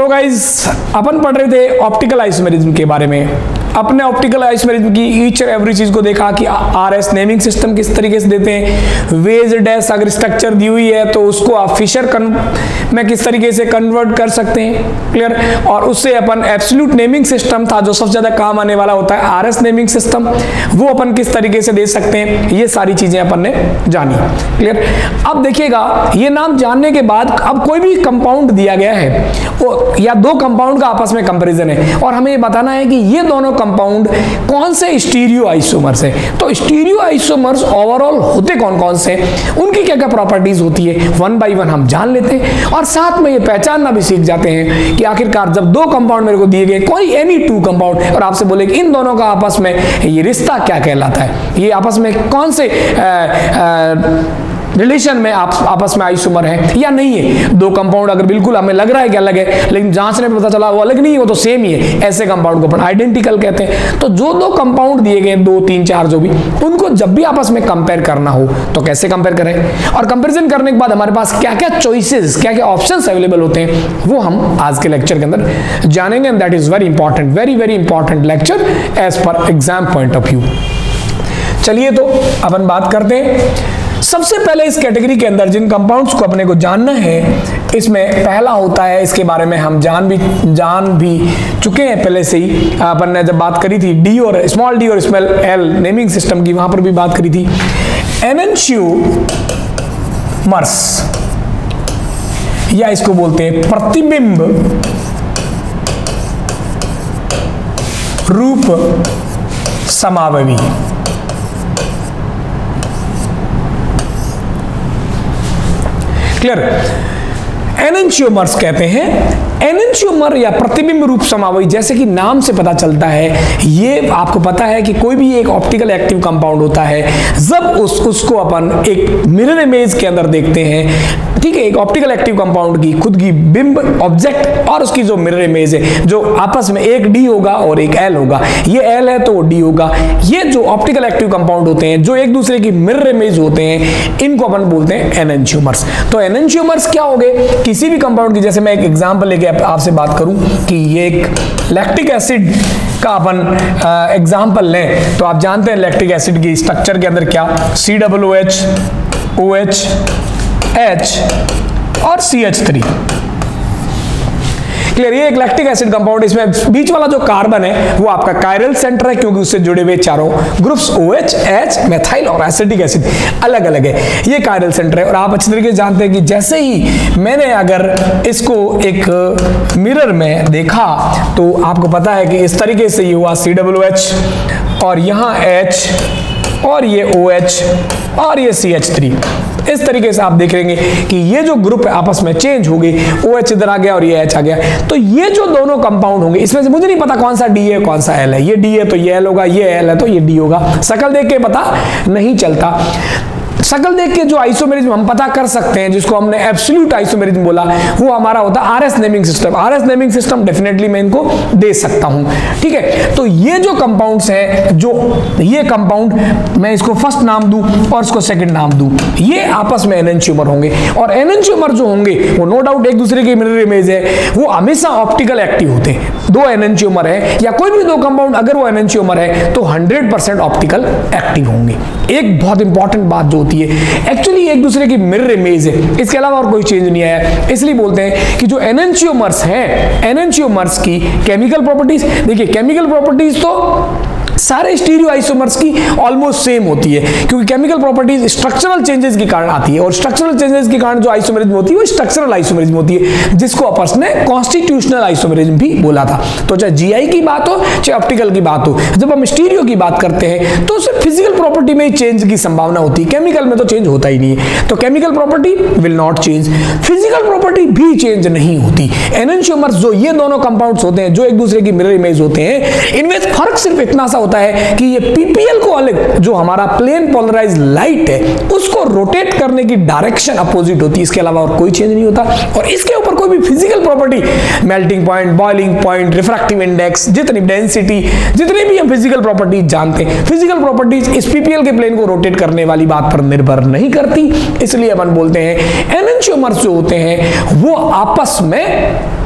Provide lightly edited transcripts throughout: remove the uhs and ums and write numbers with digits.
Hello guys, अपन पढ़ रहे थे ऑप्टिकल आइसोमेरिज्म के बारे में। अपने ऑप्टिकल आइसोमेरिज्म की ईच और एवरी चीज को देखा कि आरएस नेमिंग सिस्टम किस तरीके से देते हैं, वेज डैश अगर स्ट्रक्चर दी हुई है तो उसको आप फिशर में किस तरीके से कन्वर्ट कर सकते हैं, क्लियर। और उससे अपन एब्सोल्यूट नेमिंग सिस्टम था जो सबसे ज्यादा काम आने वाला होता है, आरएस नेमिंग सिस्टम, वो अपन किस तरीके से दे सकते हैं, ये सारी चीजें अपन ने जानी, क्लियर। अब देखिएगा, ये नाम जानने के बाद अब कोई भी कंपाउंड दिया गया है या दो कंपाउंड का आपस में कंपैरिजन है और हमें ये बताना है कि ये दोनों कंपाउंड कौन से स्टीरियो आइसोमर्स है। तो स्टीरियो आइसोमर्स ओवरऑल होते कौन कौन से, उनकी क्या क्या प्रॉपर्टीज होती है, वन बाय वन हम जान लेते हैं और साथ में ये पहचानना भी सीख जाते हैं कि आखिरकार जब दो कंपाउंड मेरे को दिए गए, कोई एनी टू कंपाउंड, और आपसे बोले कि इन दोनों का आपस में ये रिश्ता क्या कहलाता है, ये आपस में कौन से रिलेशन में आपस में आइसोमर है या नहीं है। दो कंपाउंड अगर बिल्कुल हमें लग रहा है कि अलग है लेकिन जांचने में पता चला वो अलग नहीं है, वो तो सेम ही है, ऐसे कंपाउंड को अपन आइडेंटिकल कहते हैं। तो जो दो कंपाउंड दिए गए, दो तीन चार जो भी, उनको जब भी आपस में कंपेयर करना हो तो कैसे कंपेयर करें, और कंपेरिजन करने के बाद हमारे पास क्या क्या चॉइसेस, क्या क्या ऑप्शंस अवेलेबल होते हैं, वो हम आज के लेक्चर के अंदर जानेंगे। And that is very important, very very important lecture as per exam point of view. चलिए तो अपन बात करते हैं। सबसे पहले इस कैटेगरी के अंदर जिन कंपाउंड्स को अपने को जानना है, इसमें पहला होता है, इसके बारे में हम जान भी चुके हैं पहले से ही, अपन ने जब बात करी थी डी और स्मॉल डी और स्मॉल एल नेमिंग सिस्टम की, वहां पर भी बात करी थी। एनेंशियोमर्स, या इसको बोलते हैं प्रतिबिंब रूप समावयवी। क्लियर। एनेंशियोमर्स कहते हैं, एनेंशियोमर या प्रतिबिंब रूप समावयवी, जैसे कि नाम से पता चलता है, ये आपको पता है कि कोई भी एक ऑप्टिकल एक्टिव कंपाउंड होता है, जब उसको अपन एक मिरर इमेज के अंदर देखते हैं, ठीक है, एक ऑप्टिकल एक्टिव कंपाउंड की खुद की बिंब ऑब्जेक्ट और उसकी जो मिरर इमेज है, जो आपस में एक डी होगा और एक एल होगा, ये एल है तो वो डी होगा। ये जो ऑप्टिकल एक्टिव कंपाउंड होते हैं जो एक दूसरे की मिरर इमेज होते हैं, इनको अपन बोलते हैं एनेंशियोमर्स। तो एनेंशियोमर्स क्या हो गए, किसी भी कंपाउंड की, जैसे मैं एक एग्जांपल लेके आपसे बात करूं कि ये एक लैक्टिक एसिड का अपन एग्जांपल लें, तो आप जानते हैं लैक्टिक एसिड की स्ट्रक्चर के अंदर क्या, COOH, OH, H और CH3। क्लियर। ये एक लैक्टिक एसिड कंपाउंड, इसमें बीच वाला जो कार्बन है वो आपका कायरल सेंटर है, क्योंकि उससे जुड़े हुए चारों ग्रुप्स OH, H, मेथाइल और एसिटिक एसिड अलग अलग है, ये कायरल सेंटर है। और आप अच्छी तरीके से जानते हैं कि जैसे ही मैंने अगर इसको एक मिरर में देखा तो आपको पता है कि इस तरीके से ये हुआ COOH और यहाँ H और ये OH और ये CH3। इस तरीके से आप देखेंगे कि ये जो ग्रुप आपस में चेंज हो गई, OH इधर आ गया और ये H आ गया। तो ये जो दोनों कंपाउंड होंगे, इसमें से मुझे नहीं पता कौन सा D है कौन सा L है, ये D है तो ये L होगा, ये L है तो ये D होगा, शक्ल देख के पता नहीं चलता। शक्ल देख के जो आइसोमेरिज्म हम पता कर सकते हैं, जिसको हमने एब्सोल्यूट आइसोमेरिज्म बोला, वो हमारा होता है RS naming system. RS naming system definitely मैं इनको दे सकता हूं, ठीक है। तो ये जो कंपाउंड्स हैं, जो ये कंपाउंड, मैं इसको फर्स्ट नाम दूं और इसको सेकंड नाम दूं, ये आपस में एनेंशियोमर होंगे। और एनेंशियोमर जो होंगे वो नो डाउट एक दूसरे की मिरर इमेज है, वो हमेशा ऑप्टिकल एक्टिव होते हैं। दो एनेंशियोमर है या कोई भी दो कंपाउंड अगर वो एनेंशियोमर है तो 100% ऑप्टिकल एक्टिव होंगे। एक बहुत इंपॉर्टेंट बात जो होती है, एक्चुअली एक दूसरे की मिरर इमेज है, इसके अलावा और कोई चेंज नहीं आया। इसलिए बोलते हैं कि जो एनेंशियोमर्स हैं, एनेंशियोमर्स की केमिकल प्रॉपर्टीज, देखिए केमिकल प्रॉपर्टीज तो सारे स्टीरियो आइसोमर्स की ऑलमोस्ट सेम होती है, क्योंकि केमिकल प्रॉपर्टीज स्ट्रक्चरल चेंजेस के कारण आती है, और स्ट्रक्चरल चेंजेस के कारण जो आइसोमेरिज्म होती है वो स्ट्रक्चरल आइसोमेरिज्म होती है, जिसको अपन ने कॉन्स्टिट्यूशनल आइसोमेरिज्म भी बोला था। तो चाहे जीआई की बात हो चाहे ऑप्टिकल की बात हो, जब हम स्टीरियो की बात करते हैं तो सिर्फ फिजिकल प्रॉपर्टी में ही चेंज की संभावना होती है, केमिकल में तो चेंज होता ही नहीं है। तो chemical property will not change, physical property भी चेंज नहीं होती। एनेंशियोमर्स जो ये दोनों कंपाउंड्स होते हैं जो एक दूसरे की मिरर इमेज होते हैं, इनमें फर्क सिर्फ इतना सा होता है कि ये पीपीएल को अलग, जो हमारा प्लेन पोलराइज लाइट है उसको रोटेट करने की डायरेक्शन अपोजिट होती है, इसके अलावा और कोई चेंज नहीं होता। और इसके ऊपर कोई भी physical property, melting point, boiling point, refractive index, जितनी डेंसिटी, जितने भी हम फिजिकल प्रॉपर्टीज जानते हैं, फिजिकल प्रॉपर्टीज इस पीपीएल के प्लेन को रोटेट करने वाली बात पर निर्भर नहीं करती। इसलिए अपन बोलते हैं एनेंशियोमर्स जो होते हैं वो आपस में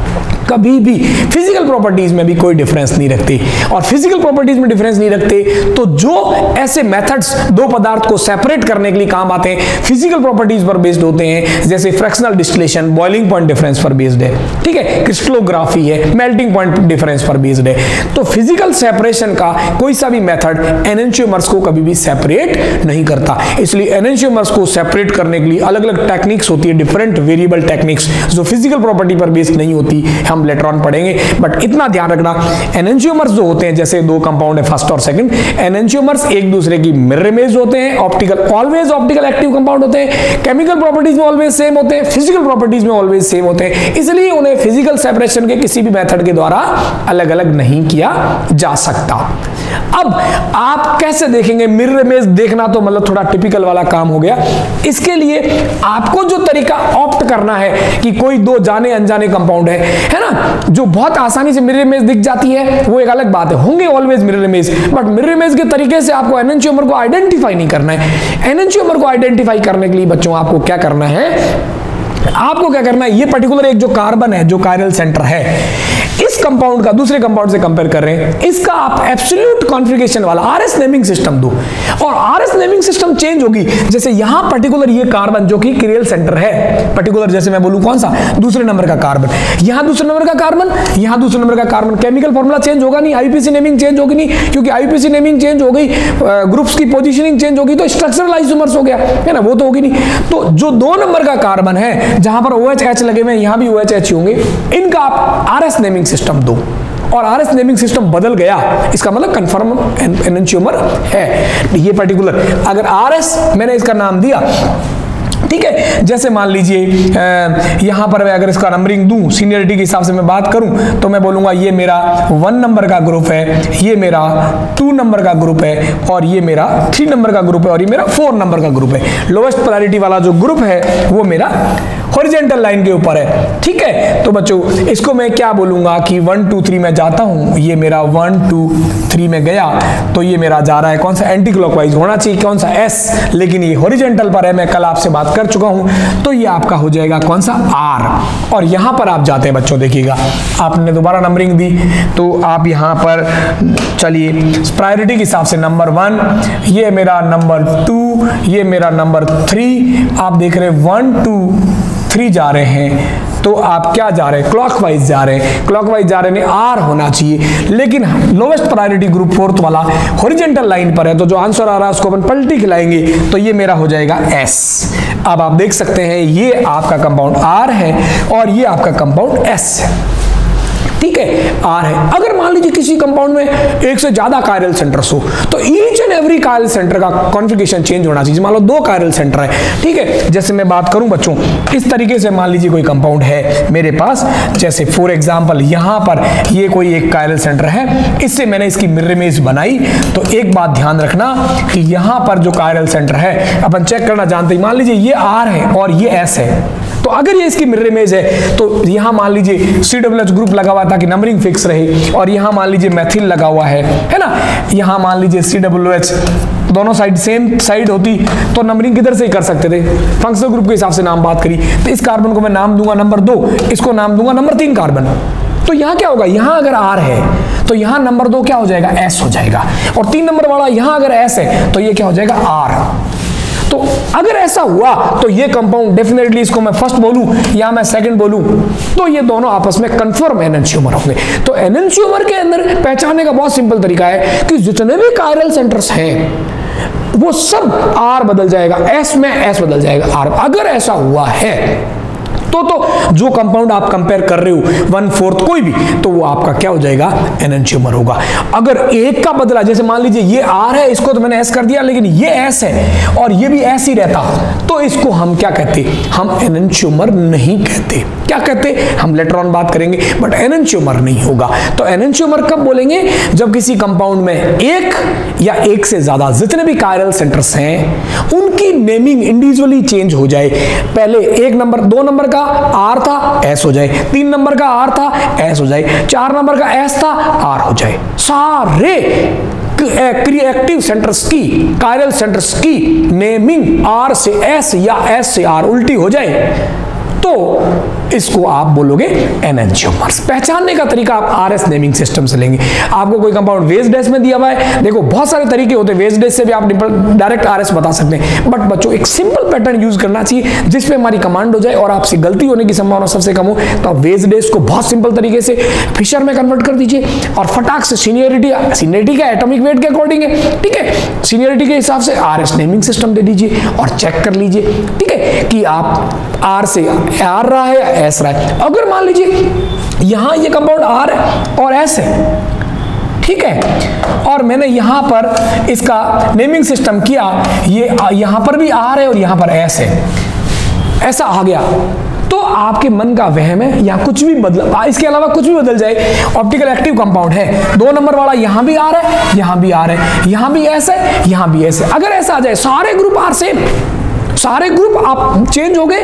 कभी भी फिजिकल प्रॉपर्टीज में भी कोई डिफरेंस नहीं रखते। और फिजिकल प्रॉपर्टीज में डिफरेंस नहीं रखते तो जो ऐसे मेथड्स दो पदार्थ को सेपरेट करने के लिए काम आते हैं फिजिकल प्रॉपर्टीज पर बेस्ड होते हैं, जैसे fractional distillation boiling point difference पर बेस्ड है, ठीक है, क्रिस्टलोग्राफी है मेल्टिंग पॉइंट डिफरेंस पर बेस्ड है। तो फिजिकल सेपरेशन का कोई सा भी मेथड एनेंशियोमर्स को कभी भी सेपरेट नहीं करता। इसलिए एनेंशियोमर्स को सेपरेट करने के लिए अलग अलग टेक्निक्स होती है, डिफरेंट वेरिएबल टेक्निक्स जो फिजिकल प्रॉपर्टी पर बेस्ड नहीं होती, हम लेटर ऑन पढ़ेंगे। बट इतना ध्यान रखना, एनेंशियोमर्स जो होते हैं जैसे दो कंपाउंड है फर्स्ट और सेकंड, एनेंशियोमर्स एक दूसरे की मिरर इमेज होते हैं, optical always optical active compound होते हैं, केमिकल प्रॉपर्टीज में ऑलवेज सेम होते हैं, फिजिकल प्रॉपर्टीज में ऑलवेज सेम होते हैं, इसलिए उन्हें फिजिकल सेपरेशन के किसी भी मेथड के द्वारा अलग अलग नहीं किया जा सकता। अब आप कैसे देखेंगे? मिरर इमेज देखना तो मतलब थोड़ा टिपिकल वाला काम हो गया। इसके लिए आपको जो तरीका ऑप्ट करना है कि कोई दो जाने अनजाने कंपाउंड है ना, जो बहुत आसानी से मिरर इमेज दिख जाती है, वो एक अलग बात है, होंगे always mirror image, but mirror image के तरीके से आपको एनेंशियोमर को आइडेंटिफाई नहीं करना है। एनेंशियोमर को आइडेंटिफाई करने के लिए बच्चों आपको क्या करना है, आपको क्या करना है, ये पर्टिकुलर एक जो कार्बन है जो कायरल सेंटर है, इस कंपाउंड का दूसरे कंपाउंड से कंपेयर कर रहे हैं, इसका आप एब्सोल्यूट कॉन्फ़िगरेशन वाला आरएस नेमिंग सिस्टम दो। और आरएस नेमिंग सिस्टम चेंज होगी, जैसे यहां पर्टिकुलर ये कार्बन जो कि क्रियल सेंटर है, पर्टिकुलर जैसे मैं बोलूं कौन सा, दूसरे नंबर का कार्बन, यहां दूसरे नंबर का कार्बन, यहां दूसरे नंबर का कार्बन, केमिकल फॉर्मूला चेंज होगा नहीं, आईपीसी नेमिंग चेंज होगी नहीं, क्योंकि आईपीसी नेमिंग चेंज हो गई, ग्रुप्स की पोजीशनिंग चेंज होगी तो स्ट्रक्चरल आइसोमर्स हो गया है ना, वो तो होगी नहीं। तो जो दो नंबर का कार्बन है जहां पर OH लगे हुए हैं, यहां भी OH होंगे, इनका आप आरएस नेमिंग सिस्टम दो। और आरएस नेमिंग सिस्टम बदल गया, इसका मतलब कंफर्म एनेंशियोमर है ये पर्टिकुलर। अगर आरएस मैंने इसका नाम दिया, ठीक है, जैसे मान लीजिए यहां पर मैं अगर इसका नंबरिंग दूं, सीनियरिटी के हिसाब से मैं बात करूं तो मैं बोलूंगा ये मेरा 1 नंबर का ग्रुप है, ये मेरा 2 नंबर का ग्रुप है, और ये मेरा 3 नंबर का ग्रुप है, और ये मेरा 4 नंबर का ग्रुप है। लोवेस्ट पोलैरिटी वाला जो ग्रुप है वो मेरा हॉरिजॉन्टल लाइन के ऊपर है, ठीक है। तो बच्चों इसको मैं क्या बोलूंगा कि 1 2 3 में जाता हूं, ये मेरा 1 2 3 में गया, तो ये मेरा जा रहा है कौन सा, एंटी क्लॉकवाइज होना चाहिए कौन सा, S, लेकिन ये हॉरिजॉन्टल पर है, मैं कल आपसे बात कर चुका हूं, तो ये आपका हो जाएगा कौन सा, R। और यहां पर आप जाते हैं बच्चों, देखिएगा आपने दोबारा नंबरिंग दी तो आप यहां पर चलिए प्रायोरिटी के हिसाब से नंबर 1, ये मेरा नंबर 2, ये मेरा नंबर 3, आप देख रहे हैं 1 2 3 जा रहे हैं, तो आप क्या जा रहे हैं, क्लॉकवाइज जा रहे हैं, क्लॉकवाइज जा रहे हैं, R होना चाहिए, लेकिन लोवेस्ट प्रायोरिटी ग्रुप 4th वाला हॉरिजॉन्टल लाइन पर है, तो जो आंसर आ रहा है उसको अपन पलटी खिलाएंगे, तो ये मेरा हो जाएगा S। अब आप देख सकते हैं ये आपका कंपाउंड R है और ये आपका कंपाउंड S है, ठीक है, R है। अगर मान लीजिए किसी कंपाउंड में एक से ज्यादा कायरल सेंटर्स हो तो each and every chiral centre का कॉन्फ़िगरेशन चेंज होना चाहिए। मान लो 2 कायरल सेंटर है, ठीक है, जैसे मैं बात करूं बच्चों इस तरीके से, मान लीजिए कोई कंपाउंड है मेरे पास, जैसे फॉर एग्जांपल यहां पर ये कोई एक कायरल सेंटर है, इससे मैंने इसकी मिरर इमेज बनाई, तो एक बात ध्यान रखना कि यहां पर जो कायरल सेंटर है अपन चेक करना जानते हैं, मान लीजिए ये R है और ये S है, तो अगर ये इसकी मिरर इमेज है तो यहां मान लीजिए COOH ग्रुप लगा हुआ ताकि नंबरिंग फिक्स रहे, और यहां मान लीजिए मेथिल लगा हुआ है ना, यहां मान लीजिए COOH, दोनों साइड सेम साइड होती तो नंबरिंग किधर से ही कर सकते थे, फंक्शनल ग्रुप के हिसाब से नाम बात करी, तो इस कार्बन को मैं नाम दूंगा नंबर 2, इसको नाम दूंगा नंबर 3 कार्बन। तो यहां क्या होगा, यहां अगर R है तो यहां नंबर 2 क्या हो जाएगा, S हो जाएगा, और 3 नंबर वाला यहां अगर S है तो ये क्या हो जाएगा, R। तो अगर ऐसा हुआ तो ये कंपाउंड डेफिनेटली, इसको मैं फर्स्ट बोलूं या मैं सेकंड बोलूं, तो ये दोनों आपस में कंफर्म एनेंशियोमर होंगे। तो एनेंशियोमर के अंदर पहचानने का बहुत सिंपल तरीका है कि जितने भी कायरल सेंटर्स हैं वो सब R बदल जाएगा, S में S बदल जाएगा R। अगर ऐसा हुआ है तो जो कंपाउंड आप कंपेयर कर रहे हो 1/4 कोई भी, तो वो आपका क्या हो जाएगा, एनेंशियोमर होगा। अगर एक का बदला, जैसे मान लीजिए ये R है, इसको तो मैंने S कर दिया, लेकिन ये S है और ये भी S ही रहता, तो इसको हम क्या कहते, हम एनेंशियोमर नहीं कहते। क्या कहते, हम लेटर ऑन बात करेंगे, बट एनेंशियोमर नहीं होगा। तो एनेंशियोमर कब बोलेंगे, जब किसी कंपाउंड में एक या एक से ज्यादा जितने भी कायरल सेंटर्स हैं उनकी नेमिंग इंडिविजुअली चेंज हो जाए। पहले 1 नंबर 2 नंबर का R था, S हो जाए, 3 नंबर का R था, S हो जाए, 4 नंबर का S था, R हो जाए। सारे क्रिएटिव सेंटर्स की, कायरल सेंटर्स की नेमिंग R से S या S से R उल्टी हो जाए तो इसको आप बोलोगे एनंशियोमर्स। पहचानने का तरीका आप आरएस नेमिंग सिस्टम से लेंगे। आपको कोई कंपाउंड वेज डेस में दिया हुआ है, देखो बहुत सारे तरीके होते हैं, वेज डेस से भी आप डायरेक्ट आरएस बता सकते हैं, बट बच्चों एक सिंपल पैटर्न यूज करना चाहिए जिसपे हमारी कमांड हो जाए और आपसे गलती होने की संभावना सबसे कम हो। तो आप वेज डेस को बहुत सिंपल तरीके से फिशर में कन्वर्ट कर दीजिए और फटाक से सीनियरिटी का एटॉमिक वेट के अकॉर्डिंग है, ठीक है, सीनियरिटी के हिसाब से आरएस नेमिंग सिस्टम दे दीजिए और चेक कर लीजिए, ठीक है, कि आप आर से आर रहा है या एस रहा है। अगर मान लीजिए यहां ये कंपाउंड आर है और एस है, ठीक है, और मैंने यहां पर इसका नेमिंग सिस्टम किया, ये यहां पर भी आर है और यहां पर एस है, ऐसा आ गया, तो आपके मन का वहम है या कुछ भी बदल, इसके अलावा कुछ भी बदल जाए, ऑप्टिकल एक्टिव कंपाउंड है, 2 नंबर वाला यहां भी आर है, यहां भी आर है, यहां भी एस है, यहां भी एस है। अगर ऐसा आ जाए सारे ग्रुप आर सेम, सारे ग्रुप आप चेंज हो गए,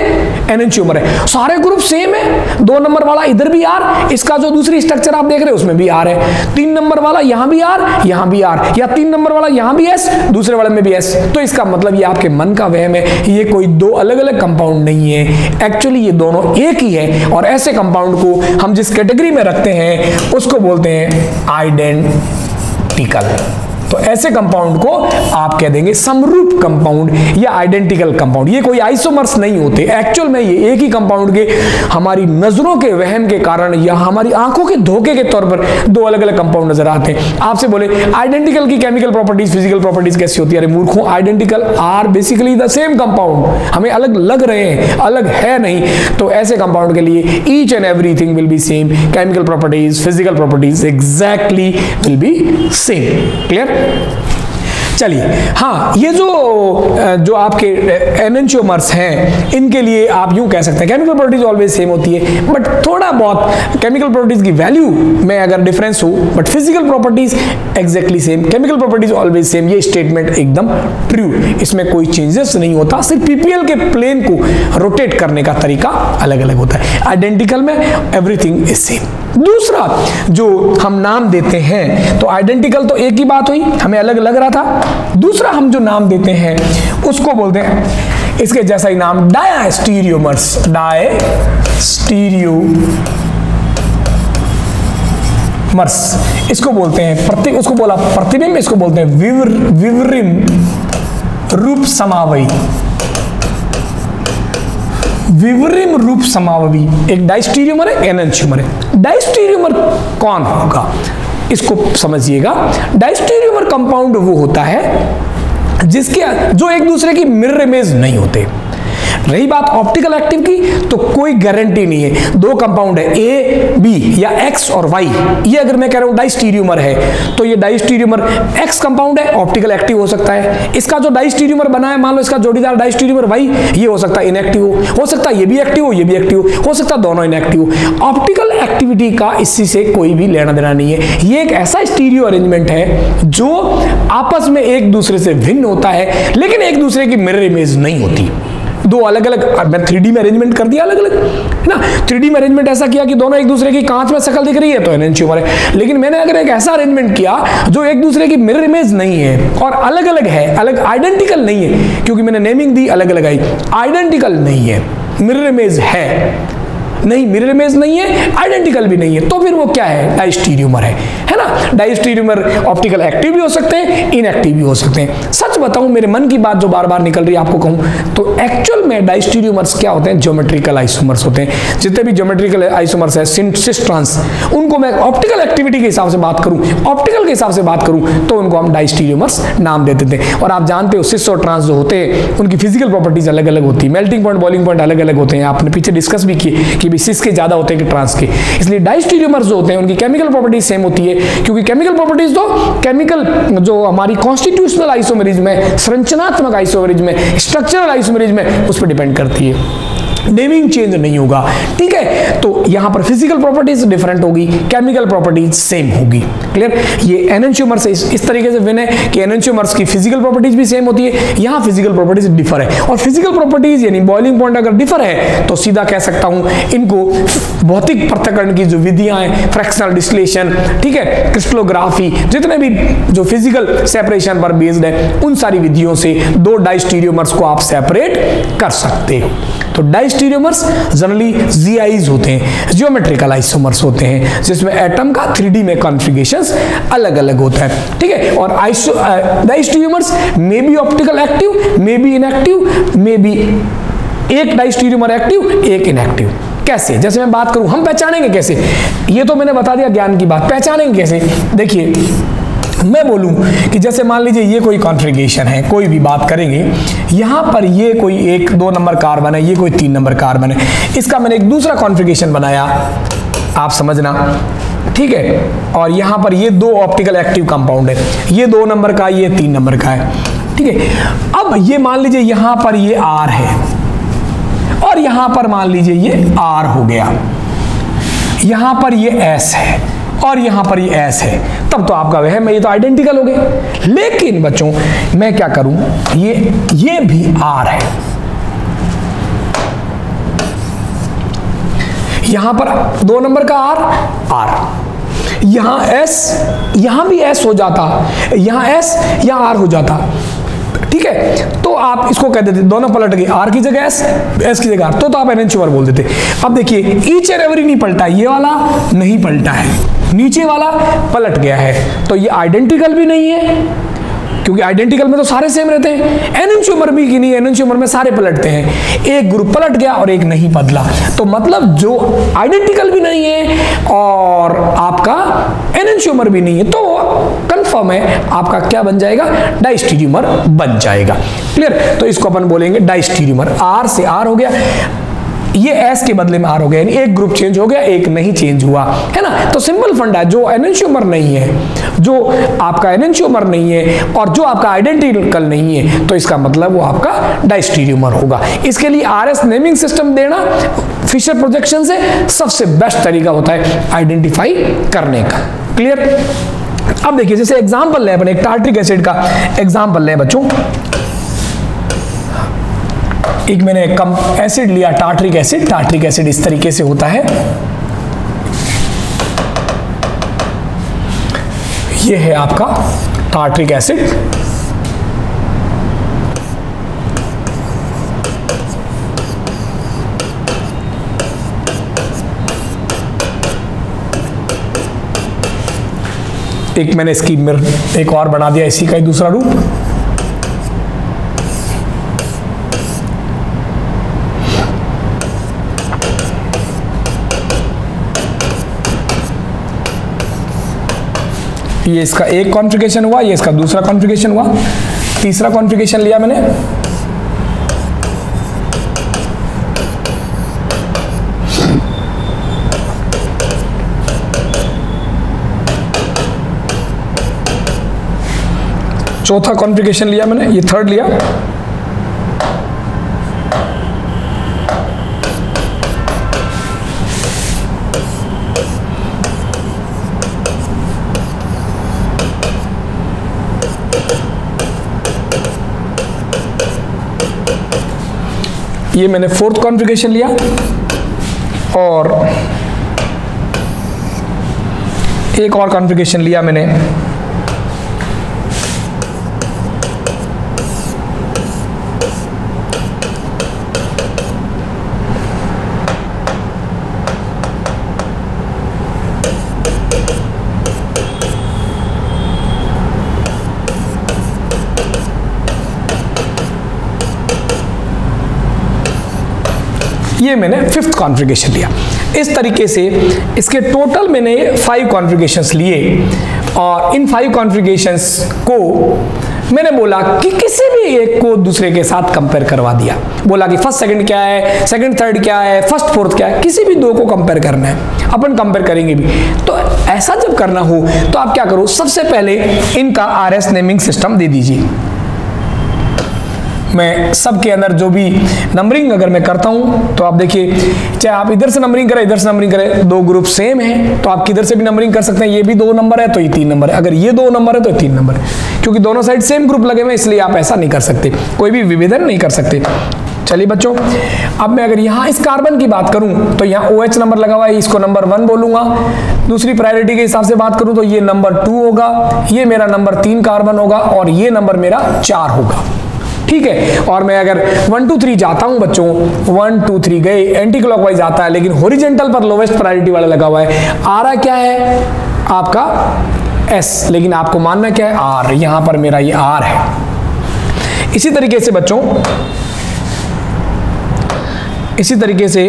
एनंशियोमर है। सारे ग्रुप सेम है, 2 नंबर वाला इधर भी आर, इसका जो दूसरी स्ट्रक्चर आप देख रहे हो उसमें भी आर है, 3 नंबर वाला यहां भी आर, यहां भी आर, या 3 नंबर वाला यहां भी एस, दूसरे वाले में भी एस, तो इसका मतलब ये आपके मन का वहम है, ये कोई 2 अलग अलग कंपाउंड नहीं है, एक्चुअली ये दोनों एक ही है। और ऐसे कंपाउंड को हम जिस कैटेगरी में रखते हैं उसको बोलते हैं आइडेंटिकल। तो ऐसे कंपाउंड को आप कह देंगे समरूप कंपाउंड या आइडेंटिकल कंपाउंड। ये कोई आइसोमर्स नहीं होते, एक्चुअल में ये एक ही कंपाउंड के हमारी नजरों के वहम के कारण या हमारी आंखों के धोखे के तौर पर 2 अलग अलग कंपाउंड नजर आते हैं। आपसे बोले आइडेंटिकल की केमिकल प्रॉपर्टीज फिजिकल प्रॉपर्टीज कैसी होती है, अरे मूर्खों, identical are basically the same compound, हमें अलग लग रहे हैं, अलग है नहीं। तो ऐसे कंपाउंड के लिए each and everything will be same, chemical properties physical properties exactly will be same. Clear? चलिए, हाँ, ये जो आपके एनंशियोमर्स हैं इनके लिए आप यूं कह सकते हैं केमिकल प्रॉपर्टीज ऑलवेज सेम होती है, बट थोड़ा बहुत केमिकल प्रॉपर्टीज की वैल्यू में अगर डिफरेंस हो, but physical properties exactly same, chemical properties always same. ये स्टेटमेंट एकदम ट्रू, इसमें कोई चेंजेस नहीं होता, सिर्फ पीपीएल के प्लेन को रोटेट करने का तरीका अलग अलग होता है। आइडेंटिकल में एवरीथिंग इज सेम। दूसरा जो हम नाम देते हैं, तो आइडेंटिकल तो एक ही बात हुई, हमें अलग लग रहा था। दूसरा हम जो नाम देते हैं उसको बोलते हैं, इसके जैसा ही नाम, डायस्टीरियोमर्स। डायस्टीरियोमर्स इसको बोलते हैं उसको बोला प्रतिबिंब, इसको बोलते हैं विवरिम रूप समावयी। विवरिम रूप समावयी एक डायस्टीरियोमर है, एनंशियोमर है। डायस्टीरियोमर कौन होगा इसको समझिएगा। डायस्टीरियोमर कंपाउंड वो होता है जो एक दूसरे की मिरर इमेज नहीं होते। रही बात ऑप्टिकल एक्टिव की, तो कोई गारंटी नहीं है। 2 कंपाउंड है ए बी या एक्स और वाई, ये अगर मैं कह रहा हूं डायस्टीरियोमर है, तो ये डायस्टीरियोमर एक्स कंपाउंड है, ऑप्टिकल एक्टिव हो सकता है। इसका जो डायस्टीरियोमर बना है, मान लो इसका जोड़ीदार डायस्टीरियोमर वाई, ये हो सकता है इनएक्टिव हो सकता है ये भी एक्टिव हो, ये भी एक्टिव हो सकता है दोनों इनएक्टिव हो। ऑप्टिकल एक्टिविटी का इसी से कोई भी लेना देना नहीं है। ये एक ऐसा स्टीरियो अरेंजमेंट है जो आपस में एक दूसरे से भिन्न होता है, लेकिन एक दूसरे की मिरर इमेज नहीं होती। 2 अलग अलग, मैं 3D में अरेंजमेंट कर दिया अलग अलग, है ना। 3D में अरेंजमेंट ऐसा किया कि दोनों एक दूसरे की कांच में शक्ल दिख रही है, तो एनंशियोमर है। लेकिन मैंने अगर एक ऐसा अरेंजमेंट किया जो एक दूसरे की मिरर इमेज नहीं है और अलग अलग है, अलग आइडेंटिकल नहीं है, क्योंकि मैंने नेमिंग दी अलग अलग आई, आइडेंटिकल नहीं है, मिरर इमेज है नहीं, मिरर इमेज नहीं है, आइडेंटिकल भी नहीं है, तो फिर वो क्या है, डायस्टीरियोमर है ना। डायस्टीरियोमर ऑप्टिकल एक्टिव भी हो सकते हैं, इनएक्टिव भी हो सकते हैं। सच बताऊं, मेरे मन की बात जो बार बार निकल रही है आपको कहूं, तो एक्चुअल में डायस्टीरियोमर्स क्या होते हैं, ज्योमेट्रिकल आइसोमर्स होते हैं। जितने भी ज्योमेट्रिकल आइसोमर्स है, सिस ट्रांस, उनको मैं ऑप्टिकल एक्टिविटी के हिसाब से बात करूं, ऑप्टिकल के हिसाब से बात करूं, तो उनको हम डायस्टीरियोमर्स नाम दे देते हैं। और आप जानते हो सिस और ट्रांस जो होते हैं उनकी फिजिकल प्रॉपर्टीज अलग अलग होती है, मेल्टिंग पॉइंट बॉइलिंग पॉइंट अलग अलग होते हैं। आपने पीछे डिस्कस भी किए कि सिस के ज्यादा होते हैं कि ट्रांस के, इसलिए डायस्टीरियोमर्स जो होते हैं उनकी केमिकल प्रॉपर्टीज सेम होती है, क्योंकि केमिकल प्रॉपर्टीज तो केमिकल जो हमारी कॉन्स्टिट्यूशनल आइसोमेरिज में, संरचनात्मक आइसोमेरिज में, स्ट्रक्चरल आइसोमेरिज में उस पर डिपेंड करती है। नेमिंग चेंज नहीं होगा, ठीक है। तो यहां पर फिजिकल प्रॉपर्टीज डिफरेंट होगी, केमिकल प्रॉपर्टीज सेम होगी। क्लियर? ये एनंशियोमर्स इस तरीके से विन है कि एनंशियोमर्स की फिजिकल प्रॉपर्टीज भी सेम होती है, यहां फिजिकल प्रॉपर्टीज डिफर है। और फिजिकल प्रॉपर्टीज यानी बॉइलिंग पॉइंट अगर डिफर है तो सीधा कह सकता हूं इनको भौतिक पृथक्करण की जो विधियां हैं, फ्रैक्शनल डिस्टिलेशन, ठीक है, क्रिस्टलोग्राफी, जितने भी जो फिजिकल सेपरेशन पर बेस्ड है, उन सारी विधियों से 2 डायस्टीरियोमर्स को आप सेपरेट कर सकते हो। तो डाइस्टीरियोमर्स जनरली जीआईज होते हैं, जियोमेट्रिकल आइसोमर्स होते हैं, जिसमें एटम का 3D में कॉन्फ़िगरेशंस अलग अलग होता है, ठीक है। और diastereomers may be optical active, may be inactive, may be एक डाइस्टीरियोमर एक्टिव, एक इनएक्टिव। कैसे? जैसे मैं बात करूं, हम पहचानेंगे कैसे? ये तो मैंने बता दिया ज्ञान की बात, पहचानेंगे कैसे? देखिए, मैं बोलूं कि जैसे मान लीजिए ये कोई कॉन्फ़िगरेशन है, कोई भी बात करेंगे, यहां पर ये कोई 1-2 नंबर कार्बन है, ये कोई 3 नंबर कार्बन है, इसका मैंने एक दूसरा कॉन्फ़िगरेशन बनाया, आप समझना, ठीक है। और यहां पर ये 2 ऑप्टिकल एक्टिव कंपाउंड है, ये 2 नंबर का, ये 3 नंबर का है, ठीक है। अब ये मान लीजिए यहां पर ये R है और यहां पर मान लीजिए ये R हो गया, यहां पर ये S है और यहां पर ये S है, तब तो आपका वह है, ये तो आइडेंटिकल हो गए। लेकिन बच्चों मैं क्या करूं, ये भी R है, यहां पर 2 नंबर का R, यहां S, यहां भी S हो जाता, यहां S, यहां R हो जाता, ठीक है। तो आप इसको कह देते, दोनों पलट गए, R की जगह S की जगह R, तो आप एनएनच्यूआर बोल देते। अब देखिए ईच एंड एवरी नहीं पलटा, ये वाला नहीं पलटा है, नीचे वाला पलट गया है, तो ये आइडेंटिकल भी नहीं है, क्योंकि आइडेंटिकल में तो सारे सेम रहते हैं। एनएनच्यूआर भी कि नहीं, एनएनच्यूआर में सारे पलटते हैं, एक ग्रुप पलट गया और एक नहीं बदला, तो मतलब जो आइडेंटिकल भी नहीं है और आपका एनएनच्यूआर भी नहीं है, तो कंफर्म है आपका क्या बन जाएगा, डाइस्टीरियोमर बन जाएगा। क्लियर? तो इसको अपन बोलेंगे डाइस्टीरियोमर। R से R हो गया, ये S के बदले में R हो गया, यानी एक ग्रुप चेंज हो गया, एक नहीं चेंज हुआ, है ना। तो सिंपल फंडा है, जो एनएनच्यूआर नहीं है, जो आपका एनएनच्यूआर नहीं है और जो आपका आइडेंटिकल नहीं है, तो इसका मतलब वो आपका डाइस्टीरियोमर होगा। इसके लिए RS नेमिंग सिस्टम देना फिशर प्रोजेक्शन से सबसे बेस्ट तरीका होता है आइडेंटिफाई करने का। क्लियर? अब देखिए, जैसे एग्जांपल ले, अपन एक टार्ट्रिक एसिड का एग्जांपल ले बच्चों, एक मैंने कम एसिड लिया, टार्ट्रिक एसिड। टार्ट्रिक एसिड इस तरीके से होता है, ये है आपका टार्ट्रिक एसिड, एक मैंने इसकी एक और बना दिया, इसी का ही दूसरा रूप। ये इसका एक कॉन्फ़िगरेशन हुआ, ये इसका दूसरा कॉन्फ़िगरेशन हुआ, तीसरा कॉन्फ़िगरेशन लिया मैंने, चौथा कॉन्फ़िगरेशन लिया मैंने, ये थर्ड लिया, ये मैंने फोर्थ कॉन्फ़िगरेशन लिया, और एक और कॉन्फ़िगरेशन लिया मैंने, ये मैंने फिफ्थ कॉन्फ़िगरेशन लिया। इस तरीके से इसके टोटल मैंने 5 कॉन्फ़िगरेशंस लिए, और इन 5 कॉन्फ़िगरेशंस को मैंने बोला कि किसी भी एक को दूसरे के साथ कंपेयर करवा दिया, बोला कि फर्स्ट सेकंड क्या है, सेकंड थर्ड क्या है, फर्स्ट फोर्थ क्या है, किसी भी 2 को कंपेयर करना है, अपन कंपेयर करेंगे भी। तो ऐसा जब करना हो तो आप क्या करो, सबसे पहले इनका RS नेमिंग सिस्टम दे दीजिए। मैं सबके अंदर जो भी नंबरिंग अगर मैं करता हूं तो आप देखिए, चाहे आप इधर से नंबरिंग करें, इधर से नंबरिंग करें, 2 ग्रुप सेम है तो आप किधर से भी नंबरिंग कर सकते हैं। ये भी 2 नंबर है तो ये 3 नंबर है, अगर ये 2 नंबर है तो 3 नंबर है, क्योंकि दोनों साइड सेम ग्रुप लगे हुए, इसलिए आप ऐसा नहीं कर सकते, कोई भी विभेदन नहीं कर सकते। चलिए बच्चों, अब मैं अगर यहाँ इस कार्बन की बात करूं तो यहाँ OH नंबर लगा हुआ है, इसको नंबर 1 बोलूंगा। दूसरी प्रायोरिटी के हिसाब से बात करूं तो ये नंबर 2 होगा, ये मेरा नंबर 3 कार्बन होगा, और ये नंबर मेरा 4 होगा। ठीक है। और मैं अगर 1 2 3 जाता हूं बच्चों, 1 2 3 गए, एंटी क्लॉकवाइज आता है, लेकिन हॉरिजॉन्टल पर लोवेस्ट प्रायोरिटी वाला लगा हुआ है। आ रहा क्या है आपका एस, लेकिन आपको मानना क्या है आर, यहां पर मेरा ये आर है। इसी तरीके से बच्चों, इसी तरीके से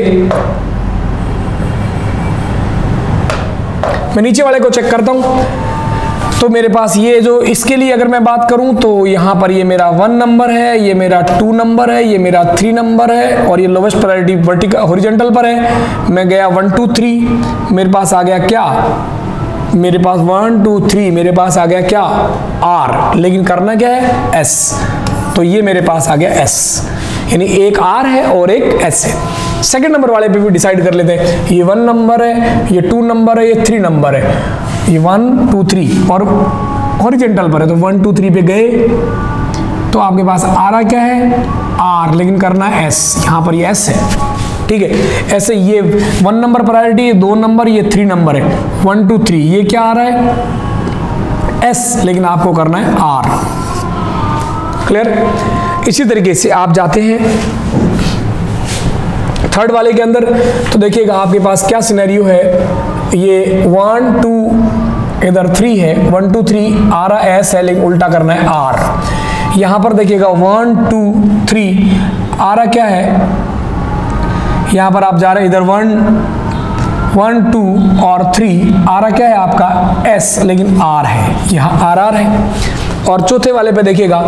मैं नीचे वाले को चेक करता हूं, तो मेरे पास ये जो इसके लिए अगर मैं बात करूं तो यहां पर ये मेरा 1 नंबर है, ये मेरा 2 नंबर है, ये मेरा 3 नंबर है, और ये लोवेस्ट प्रायोरिटी वर्टिकल हॉरिजॉन्टल पर है। मैं गया 1 2 3, मेरे पास आ गया क्या, मेरे पास 1 2 3 मेरे पास आ गया क्या आर, लेकिन करना क्या है एस, तो ये मेरे पास आ गया एस, यानी एक आर है और एक एस है। सेकंड नंबर वाले पे भी डिसाइड कर लेते हैं, ये 1 नंबर है, ये 2 नंबर है, ये 3 नंबर है, ये 1 2 3 और हॉरिजॉन्टल पर है, तो 1 2 3 पे गए तो आपके पास आ रहा क्या है आर, लेकिन करना है एस, यहां पर ये एस है, ठीक है। ऐसे ये 1 नंबर प्रायोरिटी, ये 2 नंबर, ये 3 नंबर है, 1 2 3 ये क्या आ रहा है एस, लेकिन आपको करना है आर। क्लियर। इसी तरीके से आप जाते हैं थर्ड वाले के अंदर, तो देखिएगा आपके पास क्या सिनेरियो है, ये 1 2 इधर 3 है, 1 2 3 आ रहा एस है, लेकिन उल्टा करना है आर। यहां पर देखिएगा 1 2 3 आ रहा क्या है, यहां पर आप जा रहे हैं इधर 1 2 और 3 आ रहा क्या है आपका एस, लेकिन आर है, यहां आर है। और चौथे वाले पे देखिएगा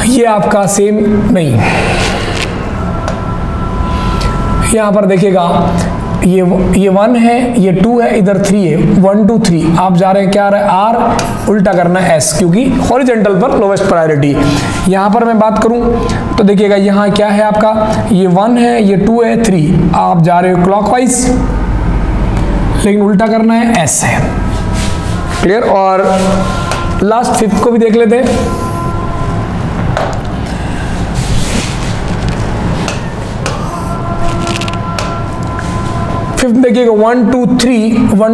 ये आपका सेम नहीं, यहां पर देखिएगा ये 1 है, ये 2 है, इधर 3 है, 1 2 3 आप जा रहे हैं क्या आ रहा है आर, उल्टा करना है एस, क्योंकि हॉरिजॉन्टल पर लोवेस्ट प्रायोरिटी। यहां पर मैं बात करूं तो देखिएगा यहां क्या है आपका, ये 1 है, ये 2 है, 3 आप जा रहे हो क्लॉकवाइज, लेकिन उल्टा करना है एस है। क्लियर। और लास्ट फिफ्थ को भी देख लेते हैं। फिफ्थ देखिएगा 1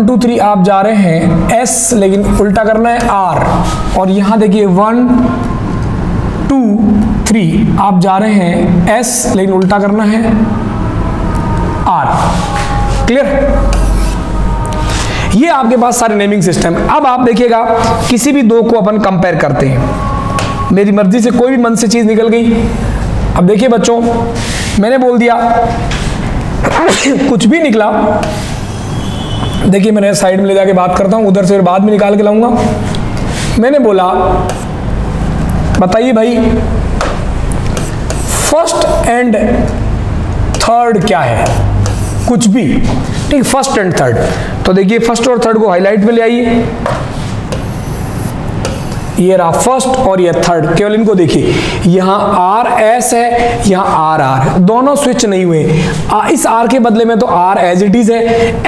2 3 आप जा रहे हैं एस, लेकिन उल्टा करना है आर। और यहां देखिए 1 2 3 आप जा रहे हैं एस, लेकिन उल्टा करना है आर। क्लियर। ये आपके पास सारे नेमिंग सिस्टम। अब आप देखिएगा किसी भी दो को अपन कंपेयर करते हैं, मेरी मर्जी से कोई भी मन से चीज निकल गई। अब देखिए बच्चों, मैंने बोल दिया कुछ भी निकला, देखिए मैंने साइड में ले जाके बात करता हूं, उधर से बाद में निकाल के लाऊंगा। मैंने बोला बताइए भाई फर्स्ट एंड थर्ड क्या है, कुछ भी, ठीक, फर्स्ट एंड थर्ड। तो देखिए फर्स्ट और थर्ड को हाईलाइट में ले आइए, ये रहा फर्स्ट और ये थर्ड, केवल इनको देखिए, यहां आर एस है, यहां आर आर है, दोनों स्विच नहीं हुए। इस आर के बदले में तो आर एज इट इज है,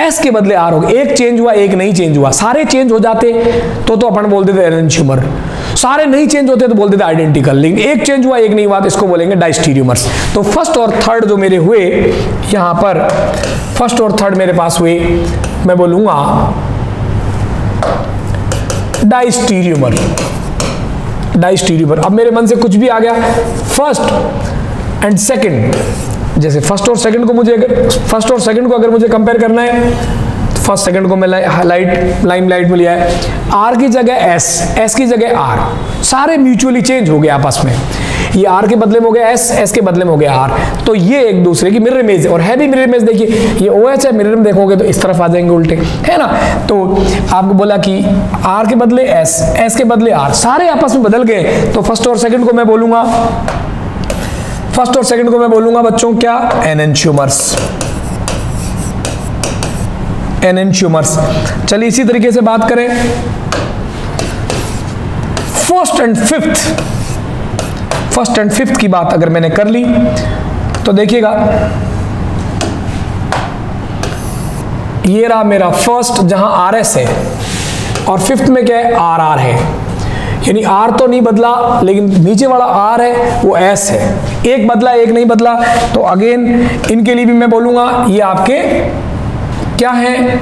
एस के बदले आर हो गया, एक चेंज हुआ एक नहीं चेंज हुआ। सारे चेंज हो जाते तो अपन बोल देते एनेंशियोमर, सारे नहीं चेंज होते तो बोल देते आइडेंटिकल, लेकिन एक चेंज हुआ एक नहीं हुआ तो इसको बोलेंगे डाइस्टीरियोमर्स। तो फर्स्ट और थर्ड जो मेरे हुए, यहां पर फर्स्ट और थर्ड मेरे पास हुए, मैं बोलूंगा डाइस्टीरियोमर, डाइस्टीरियोमर। अब मेरे मन से कुछ भी आ गया, फर्स्ट एंड सेकंड, जैसे फर्स्ट और सेकंड को अगर मुझे कंपेयर करना है, तो फर्स्ट सेकंड को मैं लाइट में लिया है, आर की जगह एस, एस की जगह आर, सारे म्यूचुअली चेंज हो गए आपस में। ये आर के बदले में हो गया एस, एस के बदले में हो गया आर, तो ये एक दूसरे की मिरर इमेज है। और है भी मिरर इमेज, देखिए ये ओ एच है, मिरर में देखोगे तो इस तरफ आ जाएंगे उल्टे, है ना। तो आपको बोला कि आर के बदले एस, एस के बदले आर, सारे आपस में बदल गए। तो फर्स्ट और सेकंड को मैं बोलूंगा, फर्स्ट और सेकंड को मैं बोलूंगा बच्चों क्या, एनेंशियोमर्स, एनेंशियोमर्स। चलिए इसी तरीके से बात करें first and fifth, first and fifth की बात अगर मैंने कर ली तो देखिएगा ये रहा मेरा फर्स्ट जहां आर एस है, और फिफ्थ में क्या है आर आर है, यानी आर तो नहीं बदला लेकिन नीचे वाला आर है वो एस है, एक बदला एक नहीं बदला। तो अगेन इनके लिए भी मैं बोलूंगा ये आपके क्या है,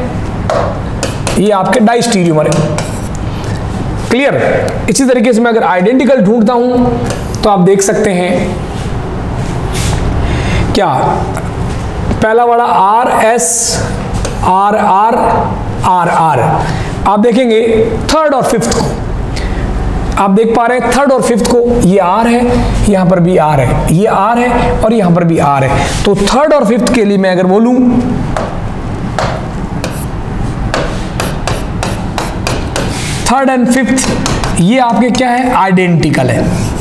ये आपके डाइस्टीरियोमर है। क्लियर। इसी तरीके से मैं अगर आइडेंटिकल ढूंढता हूं तो तो आप देख सकते हैं क्या, पहला वाला R S R R R R, आप देखेंगे थर्ड और फिफ्थ को, आप देख पा रहे हैं थर्ड और फिफ्थ को, ये आर है, यहां पर भी आर है, ये आर है और यहां पर भी आर है। तो थर्ड और फिफ्थ के लिए मैं अगर बोलूं थर्ड एंड फिफ्थ, ये आपके क्या है, आइडेंटिकल है,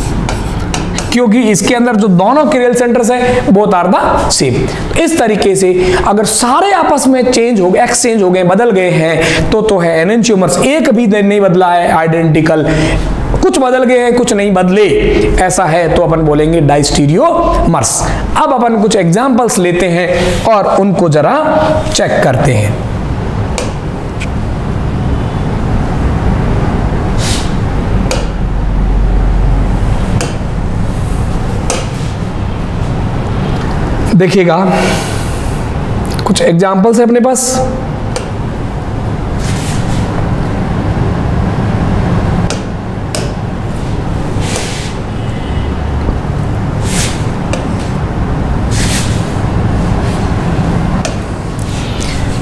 क्योंकि इसके अंदर जो दोनों कैरियल सेंटर्स है बोथ आर द सेम। इस तरीके से अगर सारे आपस में चेंज हो गए, एक्सचेंज हो गए, बदल गए हैं, तो है एनेंटियोमर्स। एक भी नहीं बदला है, आइडेंटिकल, कुछ बदल गए हैं कुछ नहीं बदले, ऐसा है तो अपन बोलेंगे डायस्टीरियोमर्स। अब अपन कुछ एग्जांपल्स लेते हैं और उनको जरा चेक करते हैं। देखिएगा कुछ एग्जाम्पल्स है अपने पास।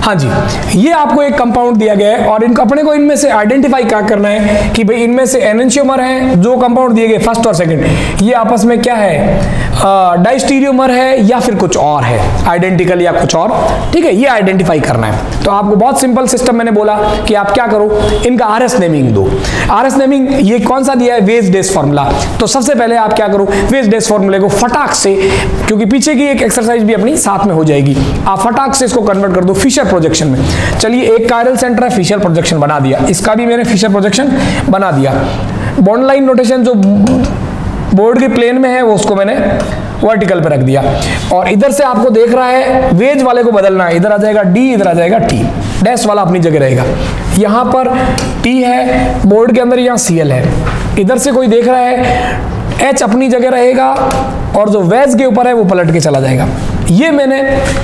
हाँ जी, ये आपको एक कंपाउंड दिया गया है और इनको अपने को इनमें से आइडेंटिफाई क्या करना है कि भाई इनमें से एनेंटियोमर है, जो कंपाउंड दिए गए फर्स्ट और सेकंड, ये आपस में क्या है, डायस्टीरियोमर है या फिर कुछ और है, आइडेंटिकल या कुछ और, ठीक है, ये आइडेंटिफाई करना है। तो आपको बहुत सिंपल सिस्टम मैंने बोला कि आप क्या करो, इनका आरएस नेमिंग दो। आरएस नेमिंग ये कौन सा दिया है, वेज डेस फॉर्मूला। तो सबसे पहले आप क्या करो, वेज डेस फॉर्मूले को फटाक से, क्योंकि पीछे की एक एक्सरसाइज भी अपनी साथ में हो जाएगी, आप फटाक से इसको कन्वर्ट कर दो फिशर प्रोजेक्शन में। चलिए, एक कायरल सेंटर है, फिशर प्रोजेक्शन बना दिया, इसका भी मैंने फिशर प्रोजेक्शन बना दिया। बॉन्ड लाइन नोटेशन जो बोर्ड के प्लेन में है वो उसको मैंने वर्टिकल पे रख दिया, और इधर से आपको देख रहा है वेज वाले को बदलना है, इधर आ जाएगा डी, इधर आ जाएगा टी, डैश वाला अपनी जगह रहेगा। यहां पर टी है बोर्ड के अंदर, यहां सीएल है, इधर से कोई देख रहा है एच अपनी जगह रहेगा और जो वेज के ऊपर है वो पलट के चला जाएगा। ये मैंने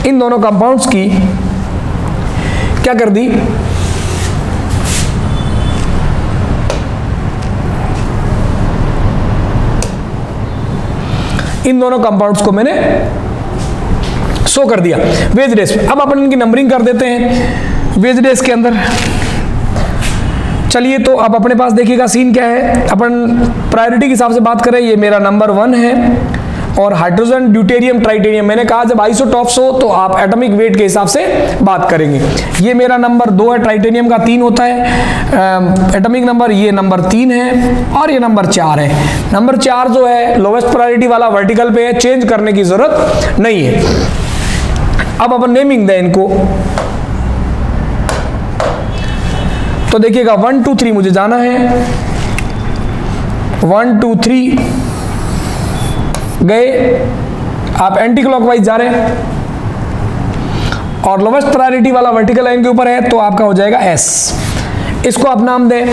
इन दोनों कंपाउंड्स की क्या कर दी, इन दोनों कंपाउंड्स को मैंने शो कर दिया वेज डेस पे। अब अपन इनकी नंबरिंग कर देते हैं वेज डेस के अंदर। चलिए, तो अब अपने पास देखिएगा सीन क्या है, अपन प्रायोरिटी के हिसाब से बात करें, ये मेरा नंबर 1 है और हाइड्रोजन, ड्यूटेरियम, ट्राइटेरियम, मैंने कहा जब आइसोटॉप्स हो तो आप एटॉमिक वेट के हिसाब से बात करेंगे। ये मेरा नंबर 2 है, ट्राइटेरियम का 3 होता है एटॉमिक नंबर, ये नंबर 3 है और ये नंबर 4 है। नंबर 4 जो है लोवेस्ट प्रायोरिटी वाला, वर्टिकल पे है, चेंज करने की जरूरत नहीं है। अब अपन नेमिंग दें इनको, तो देखिएगा 1 2 3 मुझे जाना है, 1 2 3 गए, आप एंटी क्लॉकवाइज जा रहे हैं और लोवेस्ट प्रायोरिटी वाला वर्टिकल लाइन के ऊपर है तो आपका हो जाएगा एस। इसको आप नाम दें,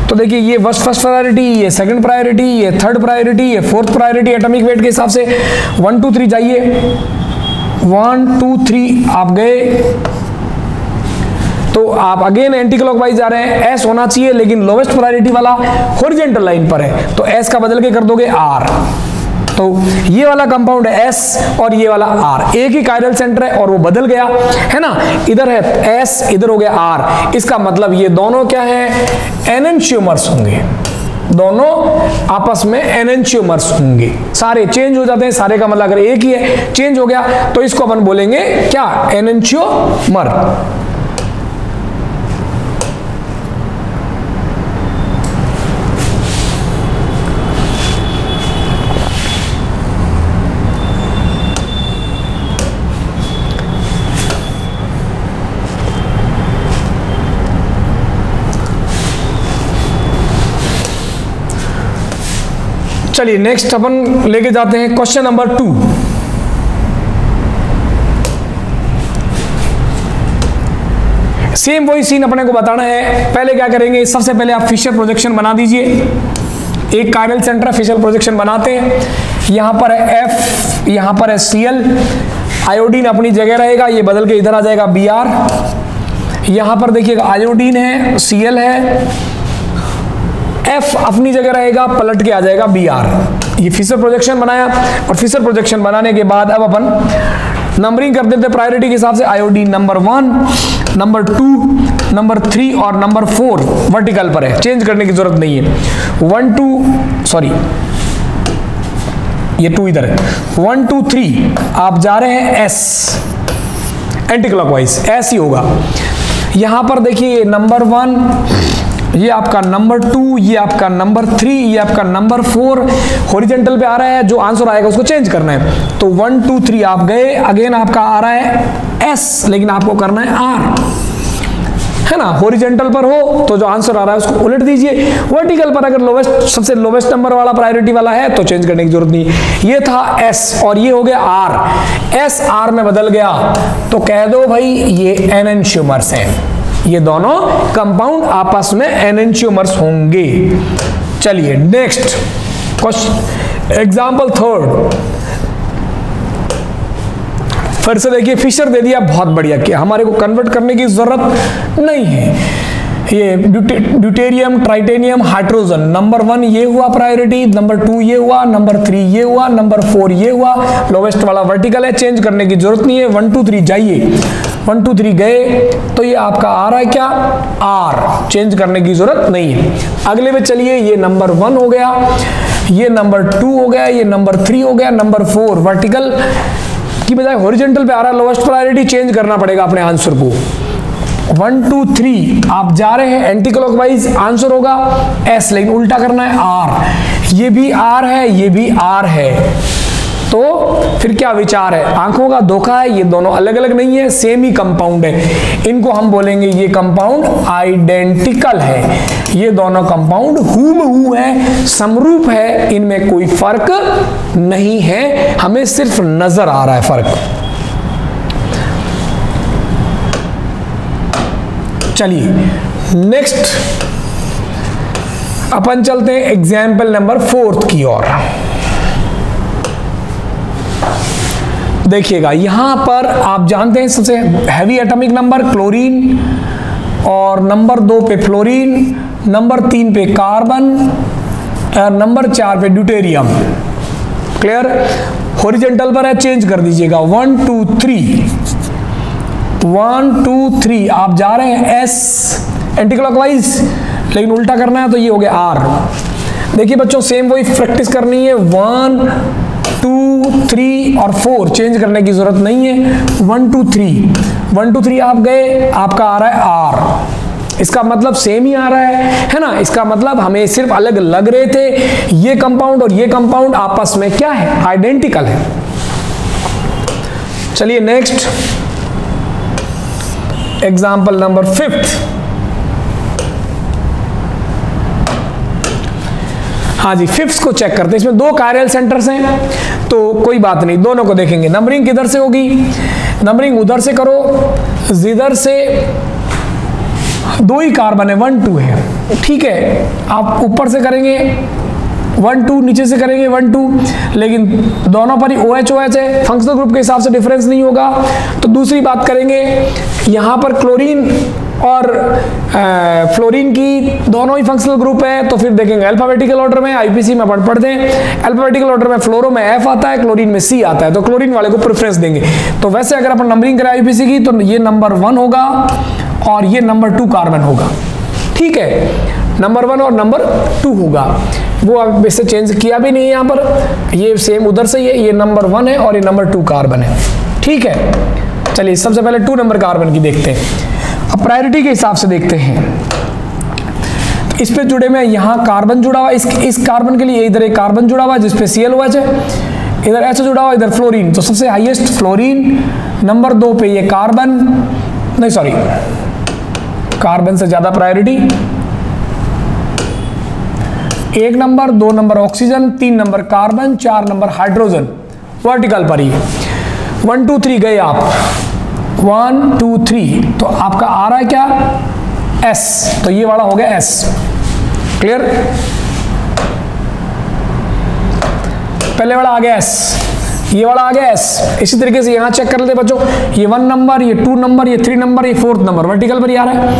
तो देखिए ये फर्स्ट प्रायोरिटी, ये सेकंड प्रायोरिटी, ये थर्ड प्रायोरिटी, ये फोर्थ प्रायोरिटी एटॉमिक वेट के हिसाब से। 1 2 3 जाइए, 1 2 3 आप गए तो आप अगेन एंटी क्लॉकवाइज जा रहे हैं, एस होना चाहिए लेकिन लोवेस्ट प्रायोरिटी वाला हॉरिजॉन्टल लाइन पर है तो एस का बदल के कर दोगे आर। तो ये वाला कंपाउंड है एस और ये वाला आर, एक ही कायरल सेंटर है और वो बदल गया है ना, इधर है एस, इधर हो गया आर। इसका मतलब ये दोनों क्या है, एनेंटियोमर्स होंगे, दोनों आपस में एनेंटियोमर्स होंगे। सारे चेंज हो जाते हैं, सारे का मतलब अगर एक ही है चेंज हो गया तो इसको अपन बोलेंगे क्या, एनेंटियोमर। चलिए नेक्स्ट अपन लेके जाते हैं क्वेश्चन नंबर 2। सेम वही सीन अपने को बताना है। पहले क्या करेंगे, सबसे पहले आप फिशर प्रोजेक्शन बना दीजिए। एक कायरल सेंटर फिशर प्रोजेक्शन बनाते हैं, यहां पर है एफ, यहां पर है सीएल, आयोडीन अपनी जगह रहेगा, ये बदल के इधर आ जाएगा बीआर। यहां पर देखिएगा आयोडीन है, सीएल है, एफ अपनी जगह रहेगा, पलट के आ जाएगा बीआर। ये फिशर प्रोजेक्शन बनाया, और फिशर प्रोजेक्शन बनाने के बाद अब अपन नंबरिंग कर देते प्रायोरिटी के हिसाब से। आयोडीन नंबर 1, नंबर 2, नंबर 3 और नंबर 4 वर्टिकल पर है, चेंज करने की जरूरत नहीं है। 1 2 सॉरी ये 2 इधर है। 1 2 3 आप जा रहे हैं एस, एंटी क्लॉकवाइज एस ही होगा। यहां पर देखिए नंबर 1, ये आपका नंबर 2, ये आपका नंबर 3, ये आपका नंबर 4 हॉरिजॉन्टल पे आ रहा है। जो आंसर आएगा उसको चेंज करना है। तो 1 2 3 आप गए, अगेन आपका आ रहा है एस, लेकिन आपको करना है आर, है ना। हॉरिजॉन्टल पर हो तो जो आंसर आ रहा है उसको उलट दीजिए। वर्टिकल पर अगर लोवेस्ट, सबसे लोवेस्ट नंबर वाला प्रायोरिटी वाला है तो चेंज करने की जरूरत नहीं। ये था एस और ये हो गया आर। एस आर में बदल गया तो कह दो भाई ये एनेंशियोमर्स हैं। ये दोनों कंपाउंड आपस में एनेंशियोमर्स होंगे। चलिए नेक्स्ट क्वेश्चन, एग्जांपल 3। फिर से देखिए फिशर दे दिया, बहुत बढ़िया, कि हमारे को कन्वर्ट करने की जरूरत नहीं है। ये ड्यूटेरियम, ट्राइटेनियम, हाइड्रोजन, नंबर 1 ये हुआ प्रायोरिटी, नंबर 2 ये हुआ, नंबर 3 ये हुआ, नंबर 4 ये हुआ। लोवेस्ट वाला वर्टिकल है, चेंज करने की जरूरत नहीं है। 1 2 3 जाइए, 1 2 3 गए तो ये आपका आ रहा है क्या, आर, चेंज करने की जरूरत नहीं है। अगले में चलिए, ये नंबर 1 हो गया, ये नंबर 2 हो गया, ये नंबर 3 हो गया, नंबर 4 वर्टिकल की बजाय हॉरिजॉन्टल पे आ रहा है, लोवेस्ट प्रायोरिटी, चेंज करना पड़ेगा अपने आंसर को। 1 2 3 आप जा रहे हैं एंटी क्लॉकवाइज, आंसर होगा एस, लेकिन उल्टा करना है आर। ये भी आर है, ये भी आर है, तो फिर क्या विचार है, आंखों का धोखा है। ये दोनों अलग अलग नहीं है, सेम ही कंपाउंड है। इनको हम बोलेंगे ये कंपाउंड आइडेंटिकल है। ये दोनों कंपाउंड हूबहू है, समरूप है, इनमें कोई फर्क नहीं है, हमें सिर्फ नजर आ रहा है फर्क। चलिए नेक्स्ट अपन चलते हैं एग्जाम्पल नंबर 4 की ओर। देखिएगा यहां पर आप जानते हैं सबसे हैवी एटॉमिक नंबर क्लोरीन, और नंबर 2 पे फ्लोरीन, नंबर 3 पे कार्बन, नंबर 4 पे ड्यूटेरियम। क्लियर? हॉरिजॉन्टल पर है, चेंज कर दीजिएगा। 1 2 3 1 2 3 आप जा रहे हैं एस, एंटी क्लॉकवाइज, लेकिन उल्टा करना है तो ये हो गया आर। देखिए बच्चों सेम वही प्रैक्टिस करनी है। 1 2 3 और 4 चेंज करने की जरूरत नहीं है। 1 2 3 आप गए, आपका आ रहा है आर। इसका मतलब सेम ही आ रहा है ना। इसका मतलब हमें सिर्फ अलग लग रहे थे। ये कंपाउंड और ये कंपाउंड आपस में क्या है, आइडेंटिकल है। चलिए नेक्स्ट एग्जाम्पल नंबर 5। हाँ जी, 5th को चेक करते हैं। इसमें 2 कायरल सेंटर्स हैं तो कोई बात नहीं, दोनों को देखेंगे। नंबरिंग किधर से होगी, नंबरिंग उधर से करो, जिधर से 2 ही कार्बन है, 1 2 है, ठीक है। आप ऊपर से करेंगे 1 2, नीचे से करेंगे 1 2, लेकिन दोनों पर ही OH OH है, फंक्शनल ग्रुप के हिसाब से डिफरेंस नहीं होगा। तो दूसरी बात करेंगे, यहां पर क्लोरीन और फ्लोरीन की दोनों ही फंक्शनल ग्रुप है, तो फिर देखेंगे अल्फाबेटिकल ऑर्डर में। आईपीसी में पढ़ते हैं अल्फाबेटिकल ऑर्डर में फ्लोरो में F आता है, क्लोरीन में C आता है, तो क्लोरीन वाले को प्रेफरेंस देंगे। तो वैसे अगर अपन नंबरिंग करें आईपीसी की तो ये नंबर 1 होगा और ये नंबर 2 कार्बन होगा, ठीक है। नंबर 1 और नंबर 2 होगा, वो अब इससे चेंज किया भी नहीं है। यहाँ पर ये सेम उधर से ये नंबर 1 है और ये नंबर 2 कार्बन है, ठीक है। चलिए सबसे पहले 2 नंबर कार्बन की देखते हैं। अब प्रायोरिटी के हिसाब से देखते हैं। इस पे जुड़े में यहाँ कार्बन जुड़ा हुआ, इस कार्बन के लिए इधर एक कार्बन जुड़ा हुआ जिसपे ClOH है, इधर H जुड़ा हुआ, इधर फ्लोरीन। तो सबसे हाईएस्ट फ्लोरीन, नंबर 2 पे ये कार्बन, नहीं सॉरी कार्बन से ज्यादा priority. 1 number, 2 number oxygen, 3 number carbon, 4 number hydrogen, vertical पर ही। 1 2 3 गए आप, 1 2 3, तो आपका आ रहा है क्या, S, तो ये वाला हो गया S। क्लियर? पहले वाला आ गया S, ये वाला आ गया S। इसी तरीके से यहां चेक कर लेते बच्चों, ये 1 नंबर, ये 2 नंबर, ये 3 नंबर, ये 4th नंबर वर्टिकल पर ही आ रहा है।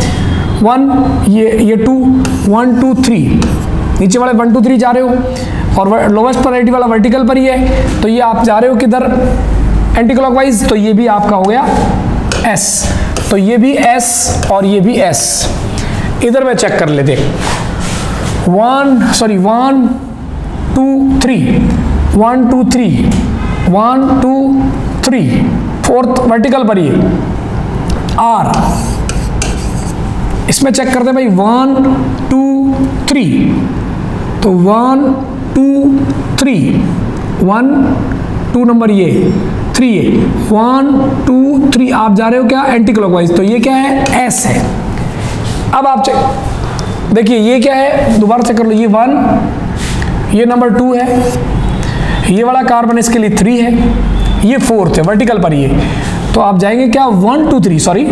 1 ये 2 1 2 3 नीचे वाले 1 2 3 जा रहे हो और लोवेस्ट प्रायोरिटी वाला वर्टिकल पर ही है, तो ये आप जा रहे हो किधर, एंटी क्लॉकवाइज, तो ये भी आपका हो गया S, तो ये भी S और ये भी S। इधर में चेक कर लेते, 1 2 3 1 2 3 1 2 3, फोर्थ वर्टिकल पर ही R। इसमें चेक करते हैं भाई 1 2 3, तो 1 2 3 1 2 नंबर ये 3 है, 1 2 3 आप जा रहे हो क्या एंटी क्लॉकवाइज, तो ये क्या है S है। अब आप चेक देखिए ये क्या है, दोबारा चेक कर लो, ये 1, ये नंबर 2 है, ये वाला कार्बन इसके लिए 3 है, ये 4th है वर्टिकल पर ये, तो आप जाएंगे क्या 1 2 3 सॉरी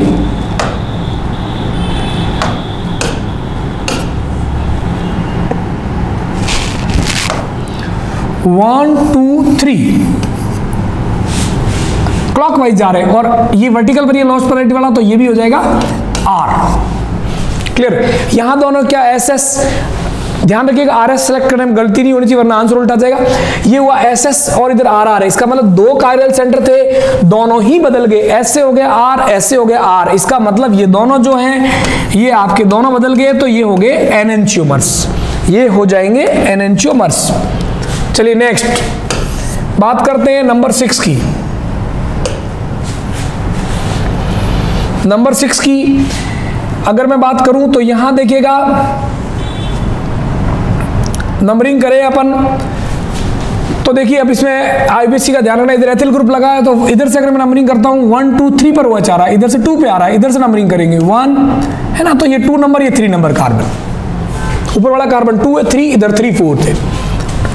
1 2 3 क्लॉकवाइज जा रहे हैं, और ये वर्टिकल पर ये लॉस्ट प्रायोरिटी वाला, तो ये भी हो जाएगा R। क्लियर, यहां दोनों क्या SS, ध्यान रखिएगा RS सेलेक्ट करने में गलती नहीं होनी चाहिए वरना आंसर उल्टा जाएगा। ये हुआ SS और इधर RR है, इसका मतलब दो कायरल सेंटर थे, दोनों ही बदल गए, S से हो गया R, S से हो गया R। इसका मतलब ये दोनों जो हैं ये आपके दोनों बदल गए, तो ये हो गए एनेंटियोमर्स, ये हो जाएंगे एनेंटियोमर्स। चलिए नेक्स्ट बात करते हैं नंबर 6 की। नंबर 6 की अगर मैं बात करूं तो यहां देखिएगा, नंबरिंग करें अपन, तो देखिए अब इसमें आईबीसी का ध्यान रखना, इधर एथिल ग्रुप लगा है, तो इधर से अगर मैं नंबरिंग करता हूं 1 2 3 पर OH आ रहा है, इधर से 2 पे आ रहा है, इधर से नंबरिंग करेंगे 1 है ना, तो ये 2 नंबर, ये 3 नंबर कार्बन, ऊपर वाला कार्बन 2 है, 3 इधर 3 4 थे,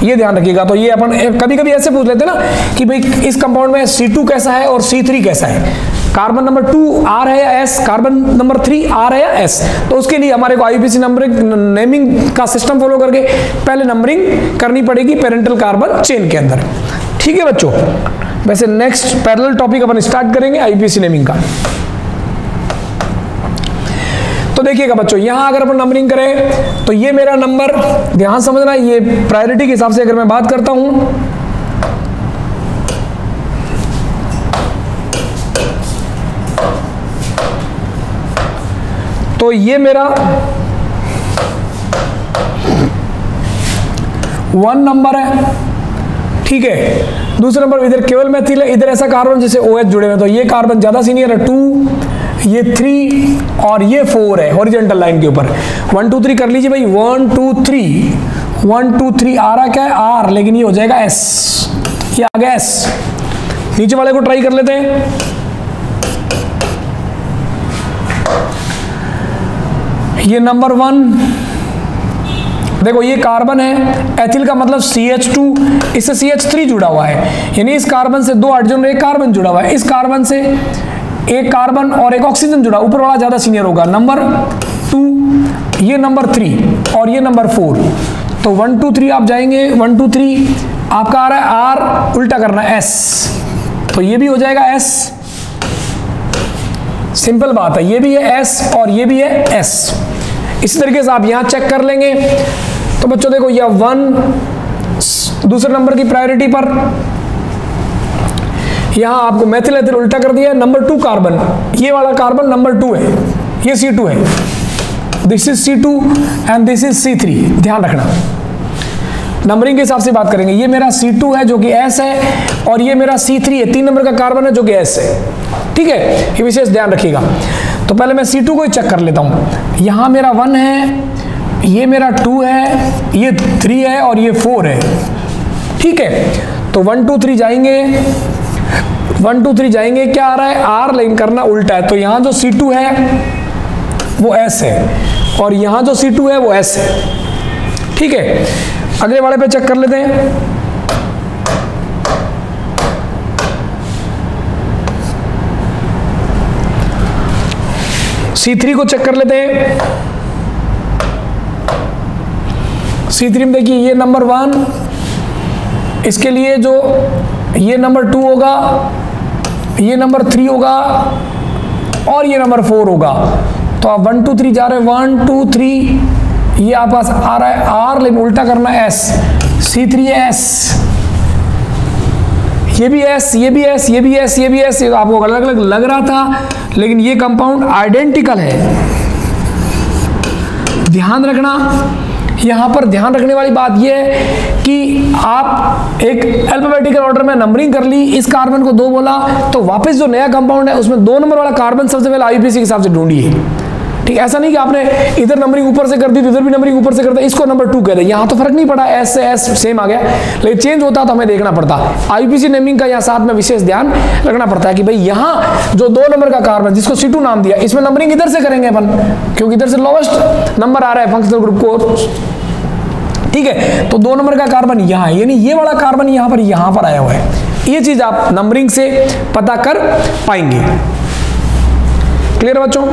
ये ध्यान रखिएगा। तो ये अपन कभी कभी ऐसे पूछ लेते हैं ना कि भाई इस कंपाउंड में C2 कैसा है और C3 कैसा है, कार्बन नंबर 2 R है या S, कार्बन नंबर 3 R है या S, तो उसके लिए हमारे को आईपीसी नंबरिंग नेमिंग का सिस्टम फॉलो करके पहले नंबरिंग करनी पड़ेगी पेरेंटल कार्बन चेन के अंदर। ठीक है बच्चों, वैसे नेक्स्ट पैरेलल टॉपिक अपन स्टार्ट करेंगे आईपीसी नेमिंग का। तो देखिएगा बच्चों, यहां अगर अपन नंबरिंग करें तो ये मेरा नंबर, ध्यान समझना, ये प्रायोरिटी के हिसाब से अगर मैं बात करता हूं तो ये मेरा 1 नंबर है, ठीक है। दूसरा नंबर इधर केवल मेथिल है, इधर ऐसा कार्बन जैसे OH जुड़े हुए, तो ये कार्बन ज्यादा सीनियर है 2, ये 3 और ये 4 है हॉरिजॉन्टल लाइन के ऊपर। 1 2 3 कर लीजिए भाई, 1 2 3 1 2 3 आ रहा क्या है R, लेकिन ये हो जाएगा S, ये आ गया S। नीचे वाले को ट्राई कर लेते हैं, ये नंबर 1, देखो ये कार्बन है, एथिल का मतलब CH2, इससे CH3 जुड़ा हुआ है, यानी इस कार्बन से 2 हाइड्रोजन एक कार्बन जुड़ा हुआ है, इस कार्बन से एक कार्बन और एक ऑक्सीजन जुड़ा, ऊपर वाला ज्यादा सीनियर होगा, नंबर 2, ये नंबर 3 और ये नंबर 4। तो 1 2 3 आप जाएंगे, 1 2 3 आपका आ रहा है R, उल्टा करना है S, तो ये भी हो जाएगा S। सिंपल बात है, ये भी है S और ये भी है S। इसी तरीके से आप यहां चेक कर लेंगे। तो बच्चों देखो यह 1 दूसरे नंबर की प्रायोरिटी पर, यहां आपको मेथिल एथिल उल्टा कर दिया, नंबर 2 कार्बन, ये वाला कार्बन नंबर 2 है, ये C2 है, this is C2 and this is C3, ध्यान रखना। नंबरिंग के हिसाब से बात करेंगे, ये मेरा C2 है जो कि S है, और ये मेरा C3 है 3 नंबर का कार्बन है जो कि S है। ठीक है, ये विशेष ध्यान रखिएगा। तो पहले मैं C2 को ही चेक कर लेता हूं, यहां मेरा 1 है, ये मेरा 2 है, ये 3 है और ये 4 है। ठीक है, तो 1 2 3 जाएंगे, 1 2 3 जाएंगे, क्या आ रहा है R, लेकिन करना उल्टा है। तो यहां जो C2 है वो S है और यहां जो C2 है वो S है। ठीक है, अगले वाले पे चेक कर लेते हैं। C3 को चेक कर लेते हैं। C3 में देखिए ये नंबर 1, इसके लिए जो ये नंबर 2 होगा, ये नंबर 3 होगा और ये नंबर 4 होगा। तो आप 1 2 3 जा रहे हैं, 1 2 3, ये आपके पास आ रहा है R, लेकिन उल्टा करना S, C3S, ये भी S, ये भी S, ये भी S, ये भी S, ये आपको अलग अलग लग रहा था, लेकिन ये कंपाउंड आइडेंटिकल है। ध्यान रखना, यहां पर ध्यान रखने वाली बात यह है कि आप एक अल्फाबेटिकल ऑर्डर में नंबरिंग कर ली, इस कार्बन को 2 बोला, तो वापस जो नया कंपाउंड है उसमें 2 नंबर वाला कार्बन सबसे पहले आईयूपीएसी के हिसाब से ढूंढिए। ठीक, ऐसा नहीं कि आपने इधर नंबरिंग ऊपर से कर दी तो इधर भी नंबरिंग ऊपर से कर दी, इसको नंबर 2 कह दे। यहां तो फर्क नहीं पड़ा, एस से एस सेम आ गया, लेकिन चेंज होता तो हमें देखना पड़ता। आईयूपीएसी नेमिंग का यहां साथ में विशेष ध्यान रखना पड़ता है कि भाई यहां जो 2 नंबर का कार्बन जिसको C2 नाम दिया, इसमें नंबरिंग इधर से करेंगे अपन, क्योंकि इधर से लोवेस्ट नंबर आ रहा है फंक्शनल ग्रुप को। ठीक है, तो 2 नंबर का कार्बन यहां है, यानी ये वाला कार्बन यहां पर आया हुआ है। ये चीज आप नंबरिंग से पता कर पाएंगे। क्लियर बच्चों?